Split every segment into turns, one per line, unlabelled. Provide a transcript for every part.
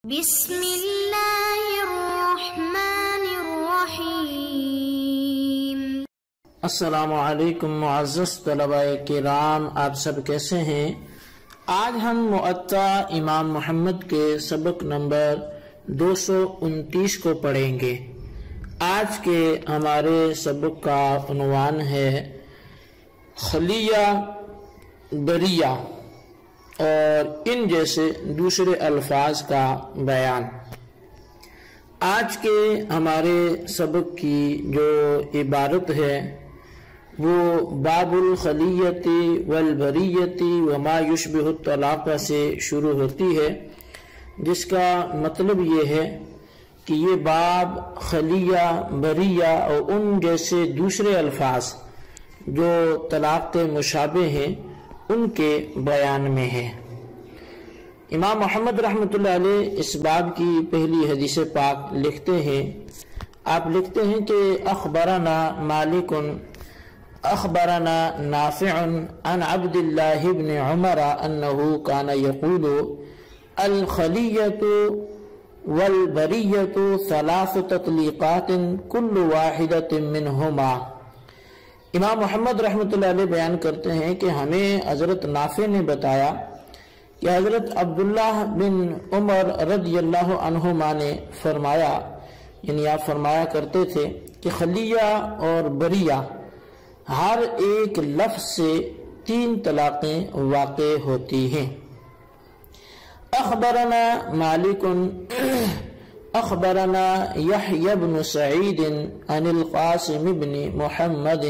بسم اللہ الرحمن الرحیم۔
السلام علیکم معزز طلباء کرام، آپ سب کیسے ہیں؟ آج ہم معطا امام محمد کے سبق نمبر 229 کو پڑھیں گے۔ آج کے ہمارے سبق کا عنوان ہے خلیہ، بریہ اور ان جیسے دوسرے الفاظ کا بیان۔ آج کے ہمارے سبق کی جو عبارت ہے وہ باب الخلیۃ والبریۃ وما یشبہ الطلاق سے شروع ہوتی ہے، جس کا مطلب یہ ہے کہ یہ باب خلیہ، بریہ اور ان جیسے دوسرے الفاظ جو طلاق کے مشابہ ہیں ان کے بیان میں ہے۔ امام محمد رحمۃ اللہ علیہ اس باب کی پہلی حدیث پاک لکھتے ہیں، آپ لکھتے ہیں کہ اخبرنا مالک اخبرنا نافع عن عبد اللہ بن عمر انہ کان یقول الخلیۃ والبریۃ ثلاث تطلیقات کل واحدۃ منہما۔ امام محمد رحمۃ اللہ علیہ بیان کرتے ہیں کہ ہمیں حضرت نافع نے بتایا کہ حضرت عبداللہ بن عمر رضی اللہ عنہما نے فرمایا، یعنی آپ فرمایا کرتے تھے کہ خلیہ اور بریہ ہر ایک لفظ سے 3 طلاقیں واقع ہوتی ہیں۔ اخبرنا مالک اخبرنا یحیی بن سعید عن القاسم بن محمد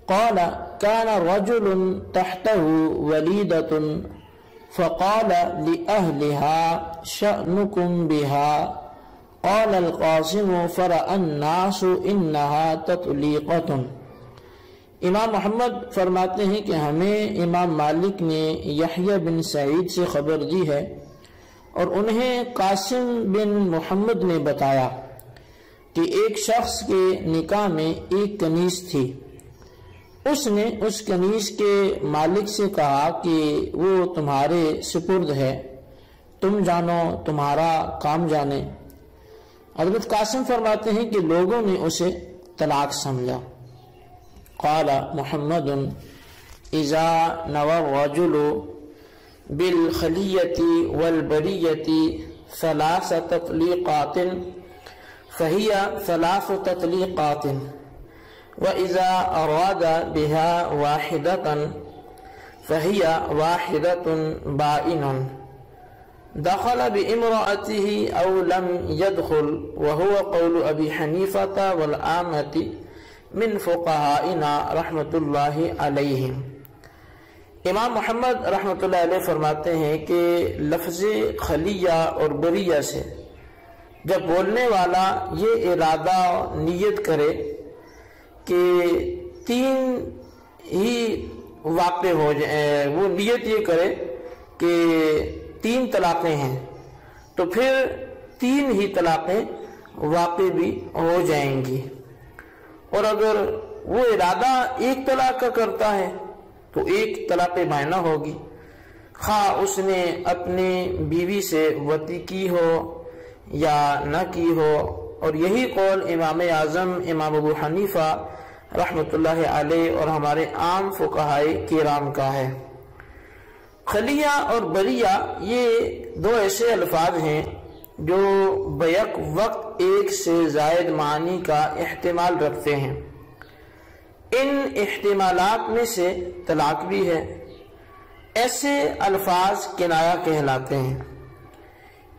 قال كان رجل تحته وليدة فقال لأهلها شأنكم بها قال القاسم فرأى الناس إنها تطليقة۔ امام محمد فرماتے ہیں کہ ہمیں امام مالک نے یحیی بن سعید سے خبر دی ہے اور انہیں قاسم بن محمد نے بتایا کہ ایک شخص کے نکاح میں ایک کنیز تھی، اس نے اس کنیز کے مالک سے کہا کہ وہ تمہارے سپرد ہے، تم جانو، تمہارا کام جانے۔ حضرت قاسم فرماتے ہیں کہ لوگوں نے اسے طلاق سمجھا۔ قال محمد اذا نوى الرجل بالخلیۃ والبریۃ 3 تطلیقات فهي 3 تطلیقات وإذا أراد بها واحدة فهي واحدة بائن دخل بامرأته أو لم يدخل، وهو قول أبي حنيفة والعامة من فقهائنا رحمۃ اللہ علیہم۔ امام محمد رحمۃ اللہ علیہ فرماتے ہیں کہ لفظ خلیہ اور بریہ سے جب بولنے والا یہ ارادہ نیت کرے کہ 3 ہی واقع ہو جائیں، وہ نیت یہ کرے کہ 3 طلاقیں ہیں تو پھر 3 ہی طلاقیں واقع بھی ہو جائیں گی، اور اگر وہ ارادہ 1 طلاق کا کرتا ہے تو 1 طلاق بائنہ ہوگی، خواہ اس نے اپنی بیوی سے وطی کی ہو یا نہ کی ہو، اور یہی قول امام اعظم امام ابو حنیفہ رحمۃ اللہ علیہ اور ہمارے عام فقہائے کرام کا ہے۔ خلیہ اور بریہ یہ 2 ایسے الفاظ ہیں جو بیک وقت ایک سے زائد معنی کا احتمال رکھتے ہیں۔ ان احتمالات میں سے طلاق بھی ہے۔ ایسے الفاظ کنایہ کہلاتے ہیں۔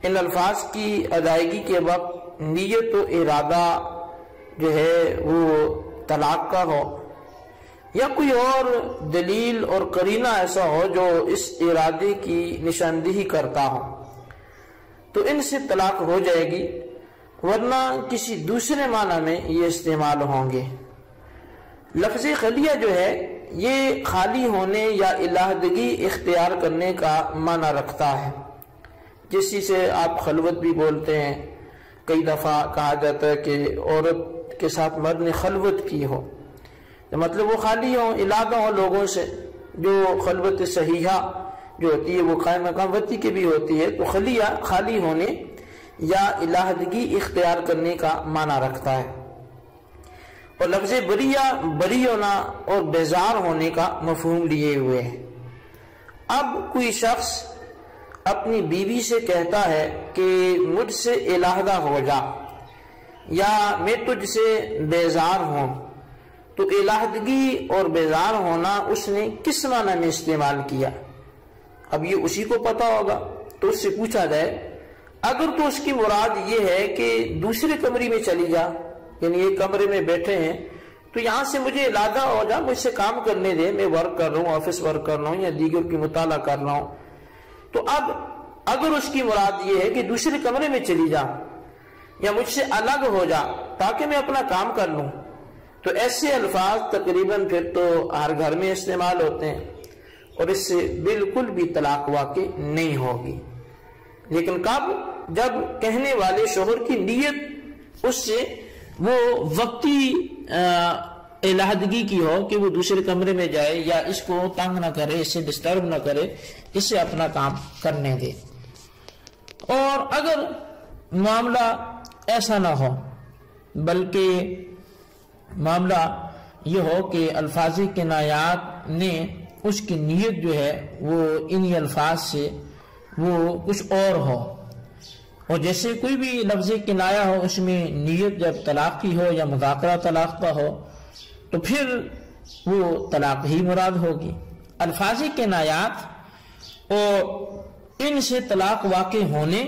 ان الفاظ کی ادائیگی کے وقت نیت و ارادہ جو ہے وہ طلاق کا ہو، یا کوئی اور دلیل اور قرینہ ایسا ہو جو اس ارادے کی نشاندہی کرتا ہو، تو ان سے طلاق ہو جائے گی، ورنہ کسی دوسرے معنی میں یہ استعمال ہوں گے۔ لفظ خلیہ جو ہے یہ خالی ہونے یا علیحدگی اختیار کرنے کا معنی رکھتا ہے، جس سے آپ خلوت بھی بولتے ہیں۔ کئی دفعہ کہا جاتا ہے کہ عورت کے ساتھ مرد نے خلوت کی ہو، مطلب وہ خالی ہوں، علیحدہ ہوں لوگوں سے، جو خلوت صحیحہ جو ہوتی ہے وہ قائم مقام وطی کے بھی ہوتی ہے، تو خلیہ خالی ہونے یا علیحدگی اختیار کرنے کا معنی رکھتا ہے، اور لفظ بریہ بری ہونا اور بیزار ہونے کا مفہوم لیے ہوئے ہے۔ اب کوئی شخص اپنی بیوی سے کہتا ہے کہ مجھ سے علیحدہ ہو جا یا میں تجھ سے بیزار ہوں، تو علیحدگی اور بیزار ہونا اس نے کس معنی میں استعمال کیا؟ اب یہ اسی کو پتا ہوگا، تو اس سے پوچھا جائے اگر تو اس کی مراد یہ ہے کہ دوسرے کمرے میں چلی جا، یعنی ایک کمرے میں بیٹھے ہیں تو یہاں سے مجھے علیحدہ ہو جا، مجھ سے کام کرنے دے، میں ورک کر رہا ہوں، آفس ورک کر رہا ہوں یا دیگر کی مطالعہ کر رہا ہوں، تو اب اگر اس کی مراد یہ ہے کہ دوسرے کمرے میں چلی جا یا مجھ سے الگ ہو جا تاکہ میں اپنا کام کر لوں، تو ایسے الفاظ تقریباً پھر تو ہر گھر میں استعمال ہوتے ہیں اور اس سے بالکل بھی طلاق واقع نہیں ہوگی۔ لیکن کب؟ جب کہنے والے شوہر کی نیت اس سے وہ وقتی علیحدگی کی ہو کہ وہ دوسرے کمرے میں جائے یا اس کو تنگ نہ کرے، اس سے ڈسٹرب نہ کرے، اس سے اپنا کام کرنے دے۔ اور اگر معاملہ ایسا نہ ہو بلکہ معاملہ یہ ہو کہ الفاظ کنایات نے اس کی نیت جو ہے وہ انہی الفاظ سے وہ کچھ اور ہو، اور جیسے کوئی بھی لفظ کنایا ہو اس میں نیت جب طلاق کی ہو یا مذاکرہ طلاق کا ہو تو پھر وہ طلاق ہی مراد ہوگی۔ الفاظ کنایات اور ان سے طلاق واقع ہونے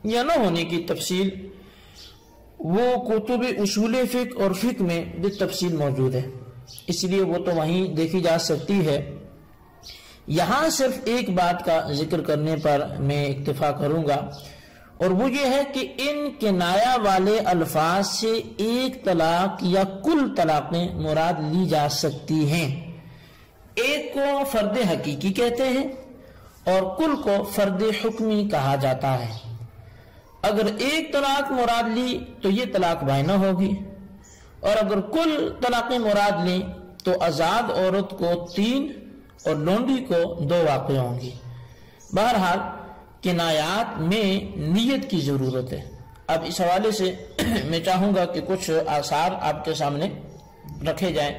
یا نہ ہونے کی تفصیل وہ کتب اصول فقہ اور فقہ میں بالتفصیل موجود ہے، اس لیے وہ تو وہیں دیکھی جا سکتی ہے۔ یہاں صرف ایک بات کا ذکر کرنے پر میں اکتفا کروں گا، اور وہ یہ ہے کہ ان کنایا والے الفاظ سے ایک طلاق یا کل طلاقیں مراد لی جا سکتی ہیں۔ ایک کو فرد حقیقی کہتے ہیں اور کل کو فرد حکمی کہا جاتا ہے۔ اگر ایک طلاق مراد لی تو یہ طلاق بائنہ ہوگی، اور اگر کل طلاقیں مراد لیں تو آزاد عورت کو 3 اور لونڈی کو 2 واقع ہوں گی۔ بہرحال کنایات میں نیت کی ضرورت ہے۔ اب اس حوالے سے میں چاہوں گا کہ کچھ آثار آپ کے سامنے رکھے جائیں۔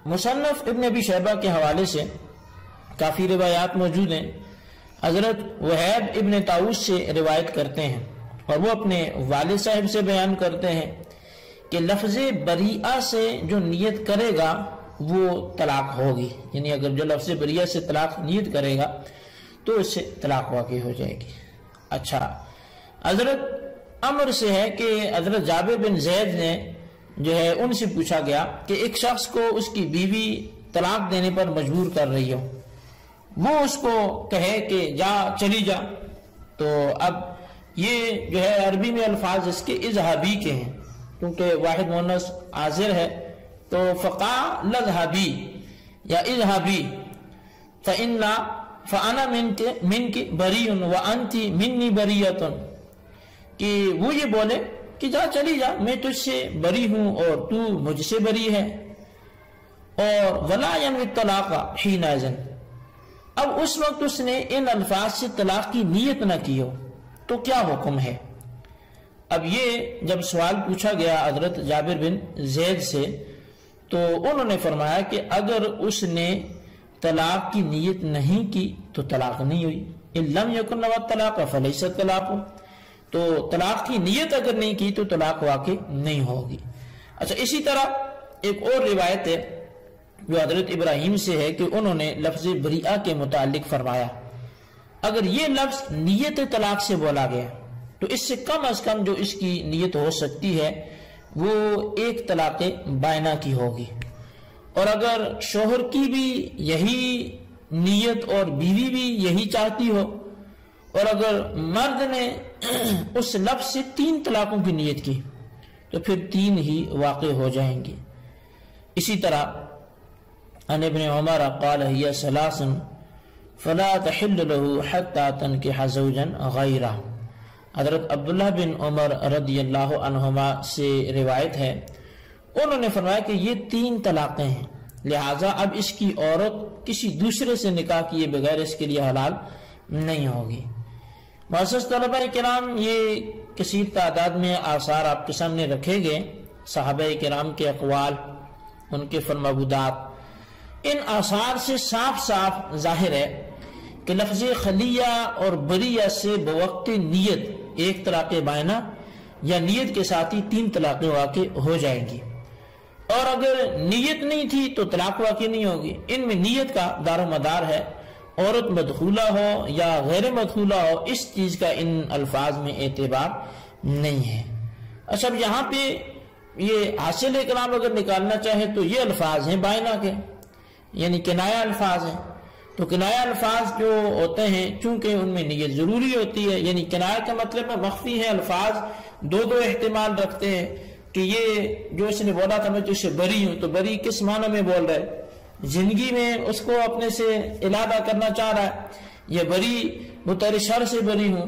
مصنف ابن ابی شیبہ کے حوالے سے کافی روایات موجود ہیں۔ حضرت وہیب ابن طاؤس سے روایت کرتے ہیں اور وہ اپنے والد صاحب سے بیان کرتے ہیں کہ لفظ بریئہ سے جو نیت کرے گا وہ طلاق ہوگی، یعنی اگر جو لفظ بریئہ سے طلاق نیت کرے گا تو اس سے طلاق واقع ہو جائے گی۔ اچھا، حضرت عمر سے ہے کہ حضرت جابر بن زید نے جو ہے ان سے پوچھا گیا کہ ایک شخص کو اس کی بیوی طلاق دینے پر مجبور کر رہی ہو، وہ اس کو کہے کہ جا چلی جا، تو اب یہ جو ہے عربی میں الفاظ اس کے اذهبی کے ہیں، کیونکہ واحد مؤنث عاذر ہے، تو فقا لذهبی یا اذهبی فانا منک بری وانت منی بریۃ، کہ وہ یہ بولے کہ جا چلی جا، میں تجھ سے بری ہوں اور تو مجھ سے بری ہے، اور ولا ينوي الطلاق حينئذ، اب اس وقت اس نے ان الفاظ سے طلاق کی نیت نہ کی ہو تو کیا حکم ہے؟ اب یہ جب سوال پوچھا گیا حضرت جابر بن زید سے تو انہوں نے فرمایا کہ اگر اس نے طلاق کی نیت نہیں کی تو طلاق نہیں ہوئی، ان لم یکن نوى الطلاق فلیس الطلاق، تو طلاق کی نیت اگر نہیں کی تو طلاق واقع نہیں ہوگی۔ اچھا، اسی طرح ایک اور روایت ہے جو حضرت ابراہیم سے ہے کہ انہوں نے لفظ بریئہ کے متعلق فرمایا اگر یہ لفظ نیت طلاق سے بولا گیا تو اس سے کم از کم جو اس کی نیت ہو سکتی ہے وہ ایک طلاق بائنہ کی ہوگی، اور اگر شوہر کی بھی یہی نیت اور بیوی بھی یہی چاہتی ہو، اور اگر مرد نے اس لفظ سے 3 طلاقوں کی نیت کی تو پھر 3 ہی واقع ہو جائیں گی۔ اسی طرح عن ابن عمر قال هي 3 فلا تحل له حتى تنكح زوجا غيره، حضرت عبداللہ بن عمر رضی اللہ عنہما سے روایت ہے، انہوں نے فرمایا کہ یہ 3 طلاقیں ہیں، لہٰذا اب اس کی عورت کسی دوسرے سے نکاح کیے بغیر اس کے لیے حلال نہیں ہوگی۔ معزز طلبہ کرام، یہ کثیر تعداد میں آثار آپ کے سامنے رکھے گئے، صحابہ کرام کے اقوال، ان کے فرمابودات۔ ان آثار سے صاف صاف ظاہر ہے کہ لفظ خلیہ اور بریہ سے بوقت نیت ایک طلاق بائنہ یا نیت کے ساتھ ہی 3 طلاقیں واقع ہو جائیں گی، اور اگر نیت نہیں تھی تو طلاق واقع نہیں ہوگی۔ ان میں نیت کا دار و مدار ہے، عورت مدخولہ ہو یا غیر مدخولہ ہو، اس چیز کا ان الفاظ میں اعتبار نہیں ہے۔ اچھا، اب یہاں پہ یہ حاصل کلام اگر نکالنا چاہے تو یہ الفاظ ہیں بائنہ کے، یعنی کنایہ الفاظ ہیں۔ تو کنایہ الفاظ جو ہوتے ہیں چونکہ ان میں نیت ضروری ہوتی ہے، یعنی کنایہ کا مطلب ہے مخفی ہے، الفاظ دو احتمال رکھتے ہیں کہ یہ جو اس نے بولا تھا میں تجھ سے بری ہوں، تو بری کس معنی میں بول رہا ہے؟ زندگی میں اس کو اپنے سے علیحدہ کرنا چاہ رہا ہے، یہ بری وہ تیرے شر سے بری ہوں،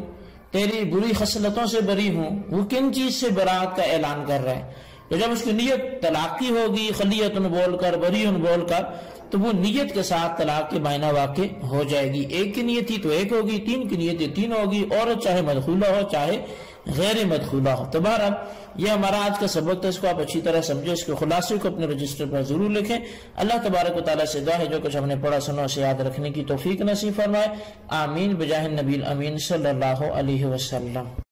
تیری بری خصلتوں سے بری ہوں، وہ کن چیز سے برات کا اعلان کر رہا ہے؟ تو جب اس کی نیت طلاق کی ہوگی، خلیۃ بول کر بریء بول کر، تو وہ نیت کے ساتھ طلاق کے بائنہ واقع ہو جائے گی۔ ایک کی نیت تھی تو ایک ہوگی، 3 کی نیت 3 ہوگی، اور چاہے مدخولہ ہو چاہے غیر مدخولہ ہو۔ تو بہرحال یہ ہمارا آج کا سبق تھا، اس کو آپ اچھی طرح سمجھے، اس کے خلاصے کو اپنے رجسٹر پر ضرور لکھیں۔ اللہ تبارک و تعالیٰ سے دعا ہے جو کچھ ہم نے پڑھا سنا اسے یاد رکھنے کی توفیق نصیب فرمائے، آمین بجاہ النبی الامین صلی اللہ علیہ وسلم۔